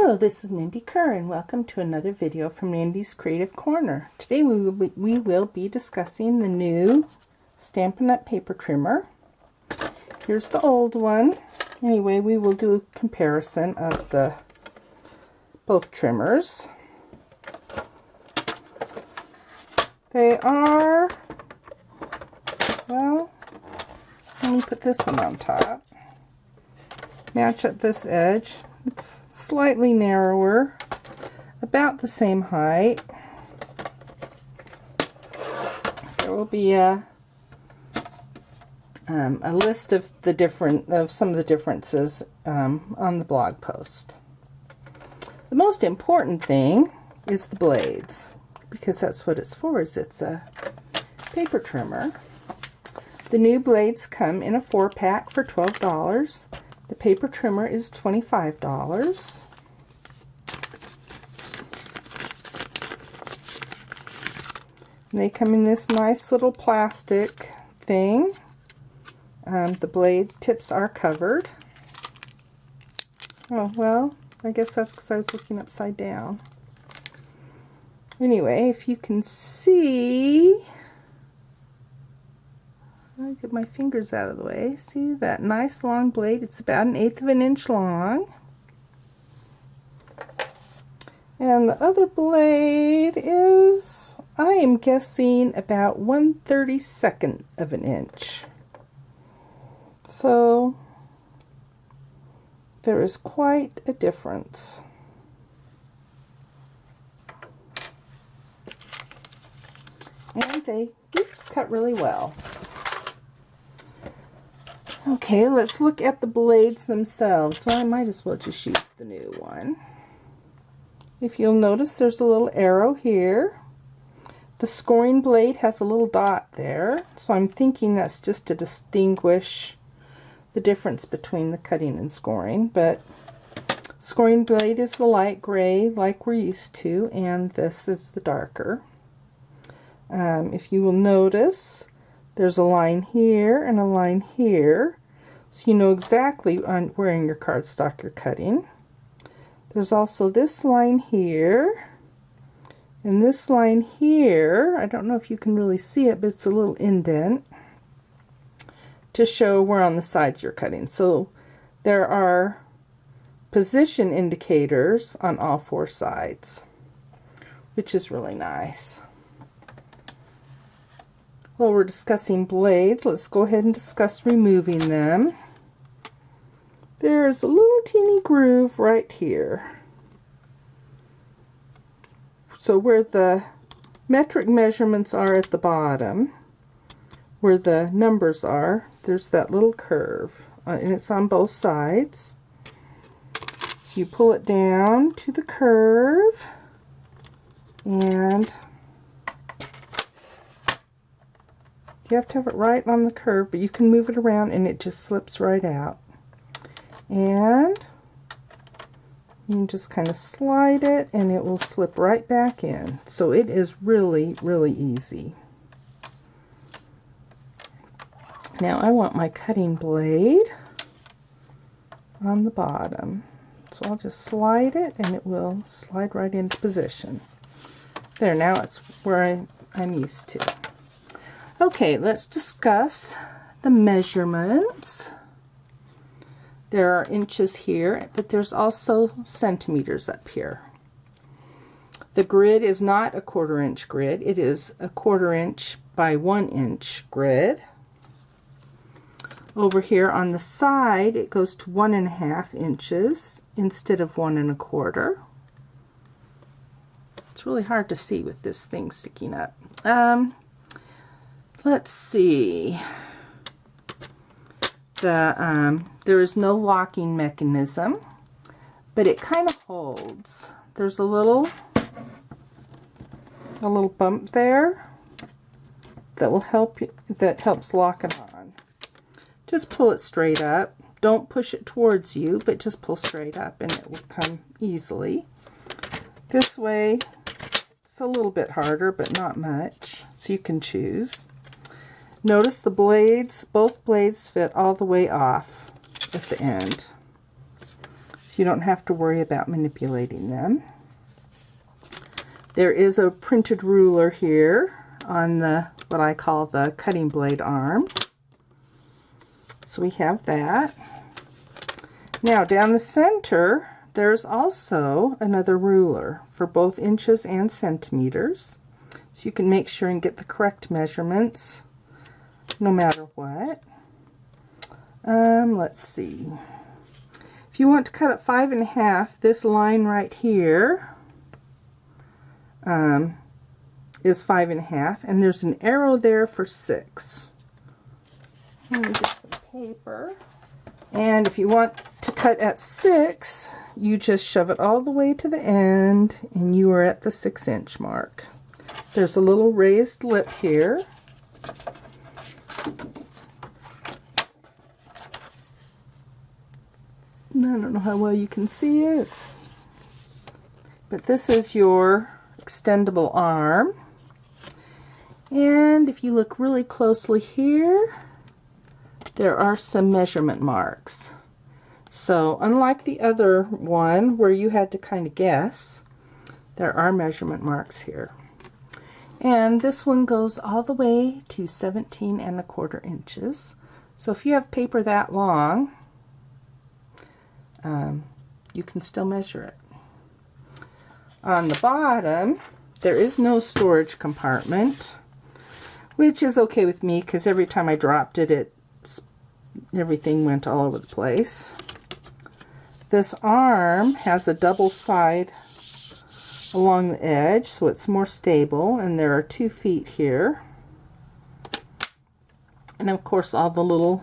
Hello, this is Nindy Kerr and welcome to another video from Nindy's Creative Corner. Today we will be discussing the new Stampin' Up! Paper trimmer. Here's the old one. Anyway, we will do a comparison of both trimmers. They are, well, let me put this one on top. Match up this edge. It's slightly narrower, about the same height. There will be a list of some of the differences on the blog post. The most important thing is the blades, because that's what it's for. It's a paper trimmer. The new blades come in a 4-pack for $12. The paper trimmer is $25. And they come in this nice little plastic thing. The blade tips are covered. Oh, well, I guess that's because I was looking upside down. Anyway, if you can see, I'll get my fingers out of the way. See that nice long blade? It's about 1/8 of an inch long. And the other blade is, I am guessing, about 1/32 of an inch. So there is quite a difference. And they cut really well. Okay, let's look at the blades themselves. Well, I might as well just use the new one. If you'll notice, there's a little arrow here. The scoring blade has a little dot there, so I'm thinking that's just to distinguish the difference between the cutting and scoring. But scoring blade is the light gray like we're used to, and this is the darker. If you will notice, there's a line here and a line here, so you know exactly where in your cardstock you're cutting. There's also this line here and this line here. I don't know if you can really see it, but it's a little indent to show where on the sides you're cutting. So there are position indicators on all 4 sides, which is really nice. Well, we're discussing blades. Let's go ahead and discuss removing them. There's a little teeny groove right here. So where the metric measurements are at the bottom, where the numbers are, there's that little curve, and it's on both sides. So you pull it down to the curve, and you have to have it right on the curve, but you can move it around and it just slips right out. And you can just kind of slide it and it will slip right back in. So it is really, really easy. Now I want my cutting blade on the bottom. So I'll just slide it and it will slide right into position. There, now it's where I'm used to. Okay, let's discuss the measurements. There are inches here, but there's also centimeters up here. The grid is not a 1/4 inch grid. It is a 1/4 inch by 1 inch grid. Over here on the side, it goes to 1.5 inches instead of 1 1/4. It's really hard to see with this thing sticking up. Let's see. There is no locking mechanism, but it kind of holds. There's a little bump there that will help you, that helps lock it on. Just pull it straight up. Don't push it towards you, but just pull straight up and it will come easily. This way, it's a little bit harder, but not much, so you can choose. Notice the blades, both blades fit all the way off at the end. So so you don't have to worry about manipulating them. There is a printed ruler here on the what I call the cutting blade arm. So we have that. Now down the center, there's also another ruler for both inches and centimeters. So you can make sure and get the correct measurements no matter what. Let's see. If you want to cut it 5 1/2, this line right here is 5 1/2, and there's an arrow there for 6. Let me get some paper. And if you want to cut at 6, you just shove it all the way to the end, and you are at the 6-inch mark. There's a little raised lip here. I don't know how well you can see it, but this is your extendable arm. And if you look really closely here, there are some measurement marks. So unlike the other one where you had to kind of guess, there are measurement marks here. And this one goes all the way to 17 1/4 inches. So if you have paper that long, you can still measure it. On the bottom, there is no storage compartment, which is okay with me because every time I dropped it, everything went all over the place. This arm has a double side along the edge, so it's more stable, and there are 2 feet here. And of course all the little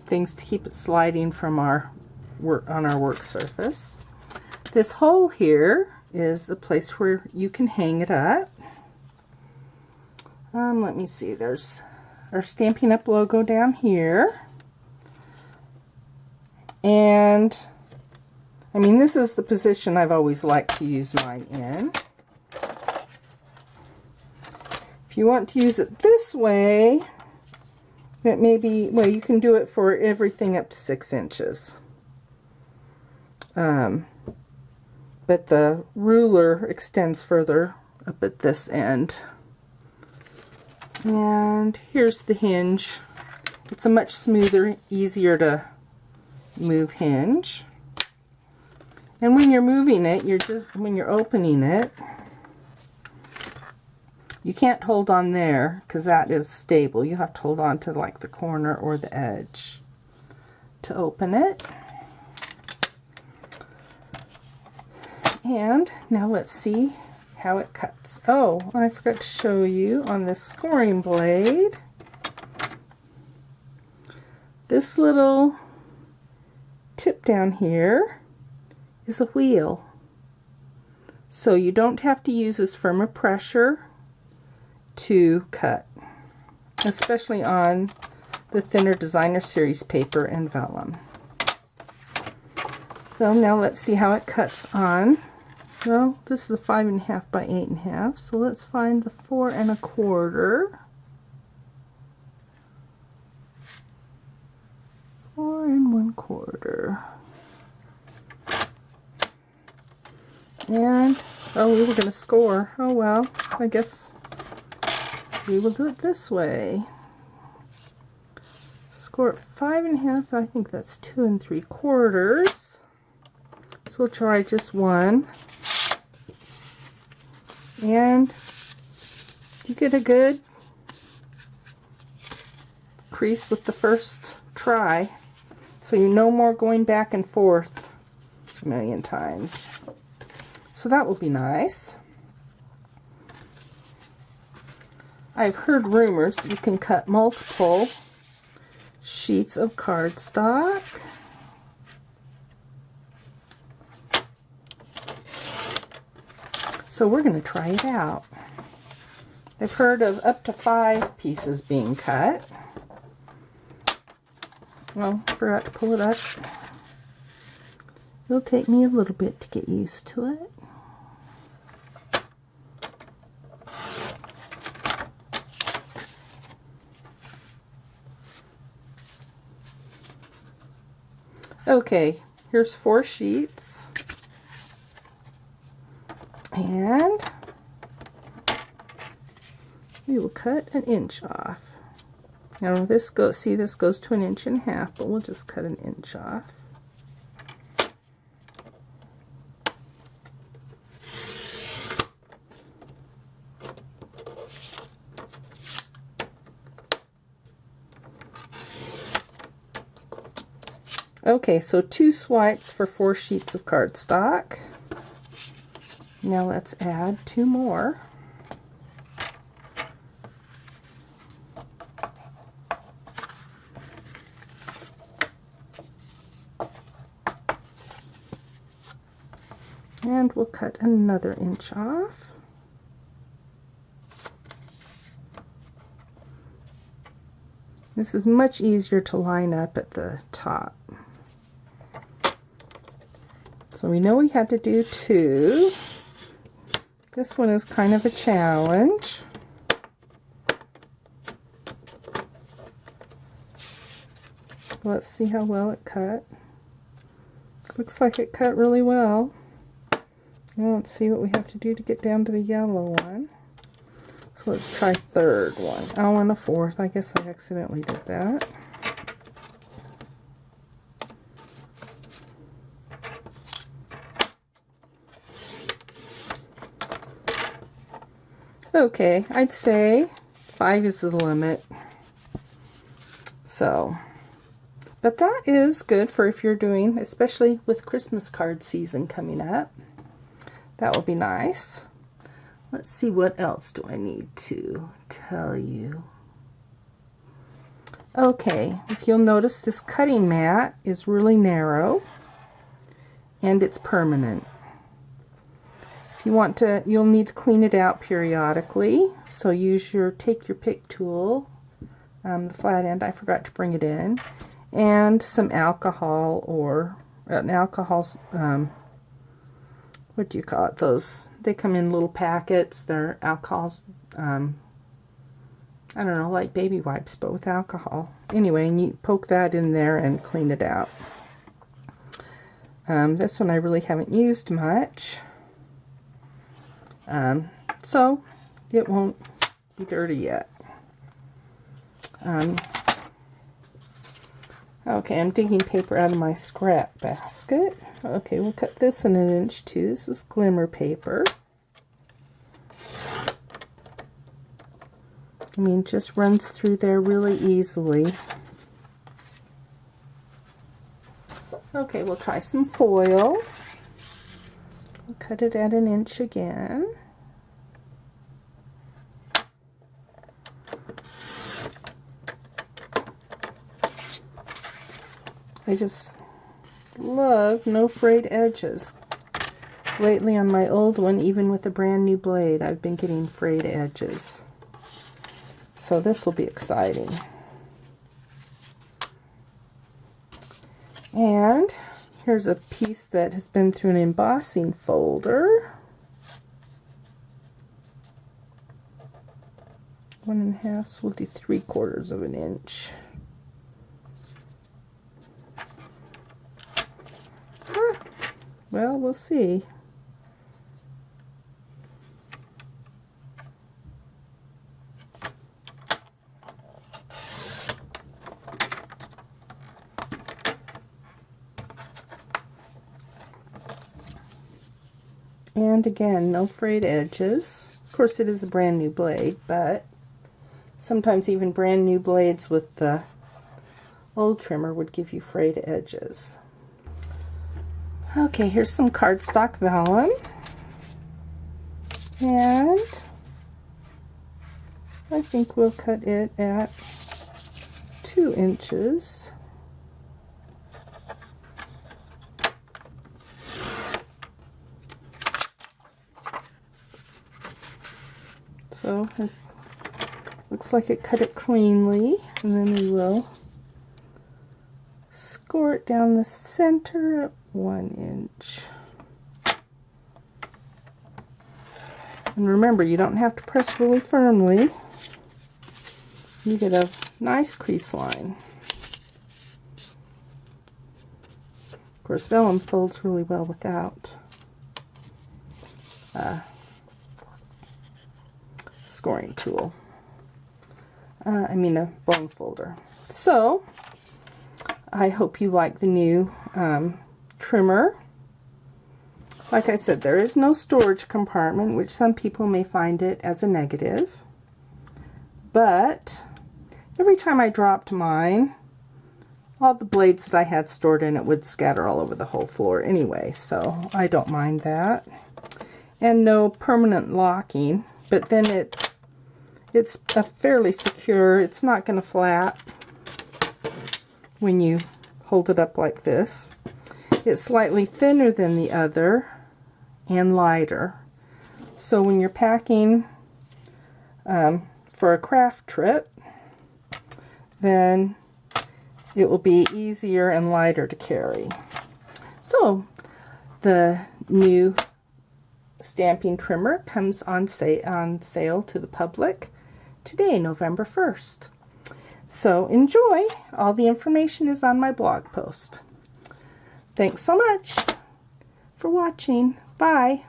things to keep it sliding from our work surface. This hole here is a place where you can hang it up. Let me see, there's our Stampin' Up logo down here. And I mean, this is the position I've always liked to use mine in. If you want to use it this way, it may be, well, you can do it for everything up to 6 inches. But the ruler extends further up at this end. And here's the hinge. It's a much smoother, easier to move hinge. And when you're moving it, when you're opening it, you can't hold on there because that is stable. You have to hold on to like the corner or the edge to open it. And now let's see how it cuts. Oh, I forgot to show you on this scoring blade, this little tip down here is a wheel. So you don't have to use as firm a pressure to cut, especially on the thinner designer series paper and vellum. So now let's see how it cuts on. Well, this is a 5 1/2 by 8 1/2, so let's find the 4 1/4. 4 1/4. And, oh, we were going to score. Oh well, I guess we will do it this way. Score at 5 1/2, I think that's 2 3/4. So we'll try just one. And you get a good crease with the first try, so you're no more going back and forth a million times. So that will be nice. I've heard rumors that you can cut multiple sheets of cardstock. So we're going to try it out. I've heard of up to 5 pieces being cut. Well, I forgot to pull it up. It'll take me a little bit to get used to it. Okay, here's 4 sheets. And we will cut 1 inch off. Now this goes, see, this goes to 1.5 inches, but we'll just cut 1 inch off. Okay, so 2 swipes for 4 sheets of cardstock. Now let's add 2 more. And we'll cut another inch off. This is much easier to line up at the top. So we know we had to do 2. This one is kind of a challenge. Let's see how well it cut. Looks like it cut really well. Now let's see what we have to do to get down to the yellow one. So let's try 3rd one. Oh, and a 4th. I guess I accidentally did that. Okay, I'd say 5 is the limit. So, but that is good for if you're doing, especially with Christmas card season coming up. That will be nice. Let's see, what else do I need to tell you? Okay, if you'll notice, this cutting mat is really narrow and it's permanent. If you want to, you'll need to clean it out periodically. So use your, take your pick tool, the flat end, I forgot to bring it in, and some alcohol, or an alcohol's, what do you call it? Those, they come in little packets. They're alcohols, I don't know, like baby wipes, but with alcohol. Anyway, and you poke that in there and clean it out. This one I really haven't used much. So it won't be dirty yet. Okay, I'm digging paper out of my scrap basket. Okay, we'll cut this in 1 inch too. This is glimmer paper. I mean, it just runs through there really easily. Okay, we'll try some foil. We'll cut it at 1 inch again. I just love no frayed edges. Lately on my old one, even with a brand new blade, I've been getting frayed edges. So this will be exciting. And here's a piece that has been through an embossing folder. 1.5, so we'll do 3/4 of an inch. Well, we'll see. And again, no frayed edges. Of course, it is a brand new blade, but sometimes even brand new blades with the old trimmer would give you frayed edges. Okay, here's some cardstock vellum, and I think we'll cut it at 2 inches. So it looks like it cut it cleanly, and then we will score it down the center at 1 inch. And remember, you don't have to press really firmly. You get a nice crease line. Of course, vellum folds really well without scoring tool. I mean a bone folder. So, I hope you like the new trimmer. Like I said, there is no storage compartment, which some people may find it as a negative. But every time I dropped mine, all the blades that I had stored in it would scatter all over the whole floor anyway, so I don't mind that. And no permanent locking, but then it's a fairly secure. It's not going to flap when you hold it up like this. It's slightly thinner than the other and lighter. So when you're packing for a craft trip, then it will be easier and lighter to carry. So the new stamping trimmer comes on sale to the public today, November 1st. So enjoy. All the information is on my blog post. Thanks so much for watching. Bye.